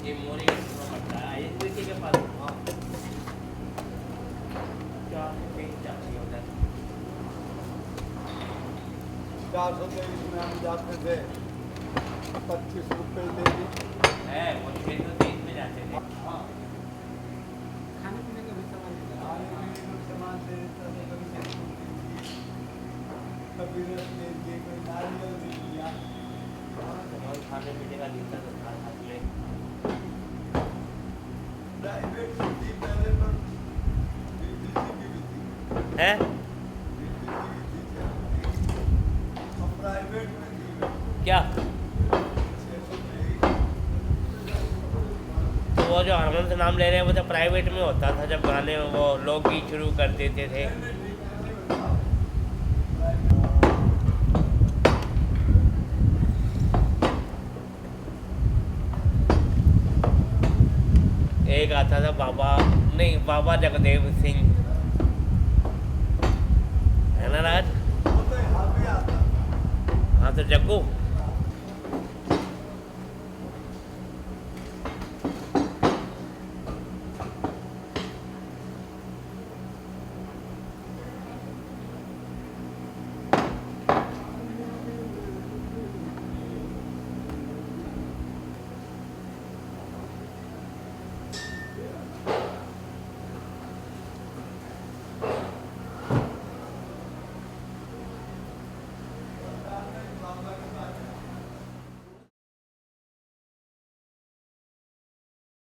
ये मोरी का सुना पड़ता है ये देखिए के पास हाँ क्या कहीं जाती है उधर 423 में हम जाते थे 25 रुपये दे दी है वो 630 में जाते थे हाँ खाने पीने का भी सामान खाने पीने का सामान दे देता था कभी रस दे दिए कोई नारियल दे दिया और खाने पीने का दिखता तो था साथ में प्राइवेट थी पहले पर है प्राइवेट में थी क्या तो वो जो हारमोन से नाम ले रहे हैं वो तो प्राइवेट में होता था जब गाने वो लोग गीत शुरू कर देते थे एक आता था बाबा जगदेव सिंह है ना राज वो तो यहाँ पे आता हाँ तो जग्गू